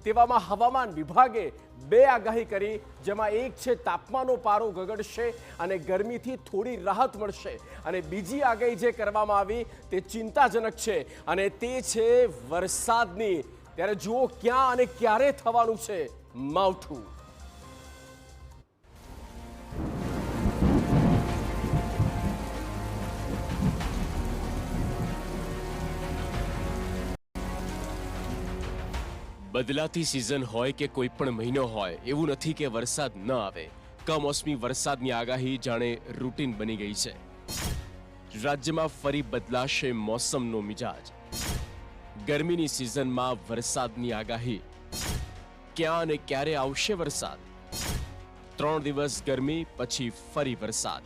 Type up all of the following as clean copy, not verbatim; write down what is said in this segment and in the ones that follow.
તેવામાં હવામાન વિભાગે બે આગાહી કરી, જેમાં એક છે તાપમાનનો પારો ગગડશે અને ગરમીથી થોડી રાહત મળશે, અને બીજી આગાહી જે કરવામાં આવી તે ચિંતાજનક છે અને તે છે વરસાદની। ત્યારે જુઓ ક્યાં અને ક્યારે થવાનું છે માવઠું। બદલાતી સિઝન હોય કે કોઈ પણ મહિનો હોય, એવું નથી કે વરસાદ ન આવે। કમોસમી વરસાદની આગાહી જાણે રૂટીન બની ગઈ છે। રાજ્યમાં ફરી બદલાશે મોસમનો મિજાજ। ગરમીની સિઝનમાં વરસાદની આગાહી। ક્યાં અને ક્યારે આવશે વરસાદ? 3 દિવસ ગરમી પછી ફરી વરસાદ।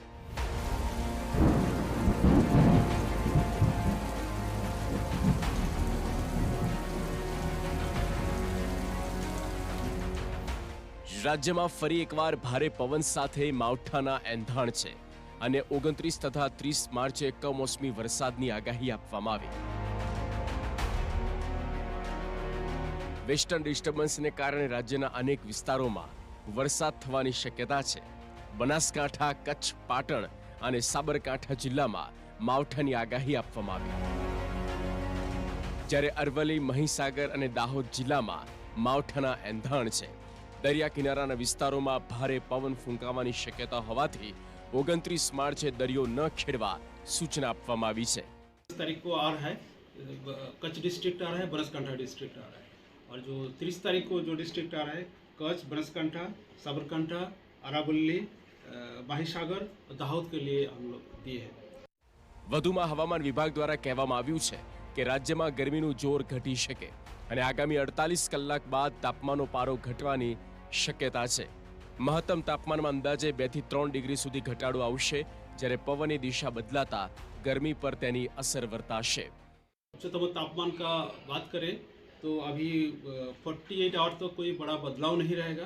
રાજ્યમાં ફરી એકવાર ભારે પવન સાથે માવઠાના એંધાણ છે અને 29 તથા 30 માર્ચે કમોસમી વરસાદની આગાહી આપવામાં આવી। વેસ્ટર્ન ડિસ્ટર્બન્સને કારણે રાજ્યના અનેક વિસ્તારોમાં વરસાદ થવાની શક્યતા છે। બનાસકાંઠા, કચ્છ, પાટણ અને સાબરકાંઠા જિલ્લામાં માવઠાની આગાહી આપવામાં આવી, જ્યારે અરવલ્લી, મહીસાગર અને દાહોદ જિલ્લામાં માવઠાના એંધાણ છે। दरिया किनाराना विस्तारों भारे पवन फूंकावानी शक्यता होवाथी 29 मार्चे दरियो न खेड़वा सूचना आपवामां आवी छे। 30 तारीख को आ रहा है, कच्छ डिस्ट्रिक्ट आ रहा है, बनासकांठा डिस्ट्रिक्ट आ रहा है, और जो 30 तारीख को जो डिस्ट्रिक्ट आ रहा है कच्छ, बनासकांठा, साबरकांठा, अरावली, महीसागर, दाहोद के लिए हम लोग दिए हैं। વધુમાં હવામાન વિભાગ દ્વારા કહેવામાં આવ્યું છે કે રાજ્યમાં ગરમીનું જોર ઘટી શકે અને આગામી 48 કલાક બાદ તાપમાનનો પારો ઘટવાની શક્યતા છે। મહત્તમ તાપમાનમાં અંદાજે 2 થી 3 ડિગ્રી સુધી ઘટાડો આવશે, જ્યારે પવનની દિશા બદલાતા ગરમી પર તેની અસર વર્તાશે। उच्चतम तापमान का बात करें तो अभी 48 आवर तक कोई बड़ा बदलाव नहीं रहेगा,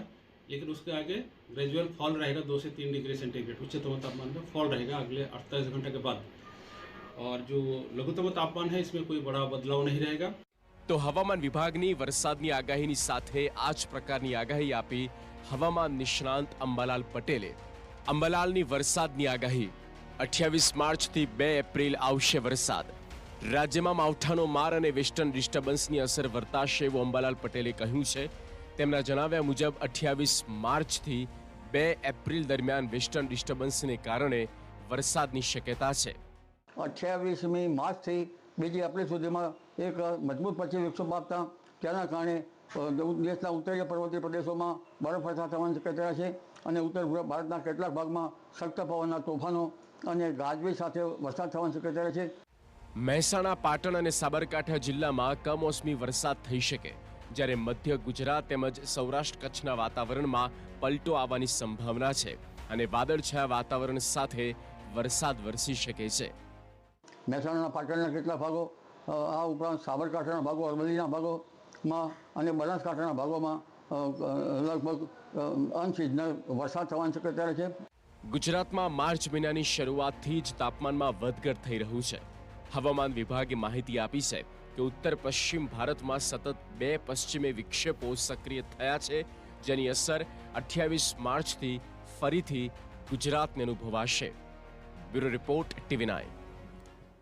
लेकिन उसके आगे ग्रेजुअल फॉल रहेगा। 2 से 3 डिग्री सेंटीग्रेड उच्चतम तापमान में फॉल रहेगा अगले 48 घंटे के बाद, और जो लघुतम तापमान है इसमें कोई बड़ा बदलाव नहीं रहेगा। तो हवामान विभागनी वरसादनी आगाहीनी साथे आज प्रकारनी आगाही आपी हवामान निष्णांत अंबालाल पटेले। अंबालालनी वरसादनी आगाही 28 मार्च थी 2 एप्रिल आवशे वरसाद। राज्यमां मावठानो मार अने वेस्टर्न डिस्टर्बन्सनी असर वर्ताशे एवुं अंबालाल पटेले कह्युं छे। તેમના જણાવ્યા મુજબ 28 માર્ચથી 2 એપ્રિલ દરમિયાન વેસ્ટર્ન ડિસ્ટર્બન્સને કારણે વરસાદની શક્યતા છે। 28મી માર્ચથી 2 એપ્રિલ સુધીમાં એક મજબૂત પશ્ચિમ વિક્ષોભ આપતા તેના કારણે દેશના ઉત્તરીય પર્વતીય પ્રદેશોમાં બરફવર્ષા થવાની શક્યતા છે અને ઉત્તર પૂર્વ ભારતના કેટલાક ભાગમાં સખ્ત પવનના તોફાનો અને ગાજવીજ સાથે વરસાદ થવાની શક્યતા છે। મહેસાણા, પાટણ અને સાબરકાંઠા જિલ્લામાં કમોસમી વરસાદ થઈ શકે, જ્યારે મધ્ય ગુજરાત તેમજ સૌરાષ્ટ્ર કચ્છના વાતાવરણમાં પલટો આવવાની સંભાવના છે અને વાદળછાયા વાતાવરણ સાથે વરસાદ વરસી શકે છે। મહેસાણાના પાટણના કેટલાક ભાગો, આ ઉપરાંત સાબરકાંઠાના ભાગો, અરવલ્લીના ભાગોમાં અને બનાસકાંઠાના ભાગોમાં લગભગ અનસિઝનલ વરસાદ થવાની શક્યતા છે। ગુજરાતમાં માર્ચ મહિનાની શરૂઆતથી જ તાપમાનમાં વધઘટ થઈ રહ્યું છે। હવામાન વિભાગે માહિતી આપી છે કે ઉત્તર પશ્ચિમ ભારતમાં સતત 2 પશ્ચિમી વિક્ષેપો સક્રિય થયા છે, જેની અસર 28 માર્ચથી ફરીથી ગુજરાતને અનુભવાશે। Bureau report, TV9।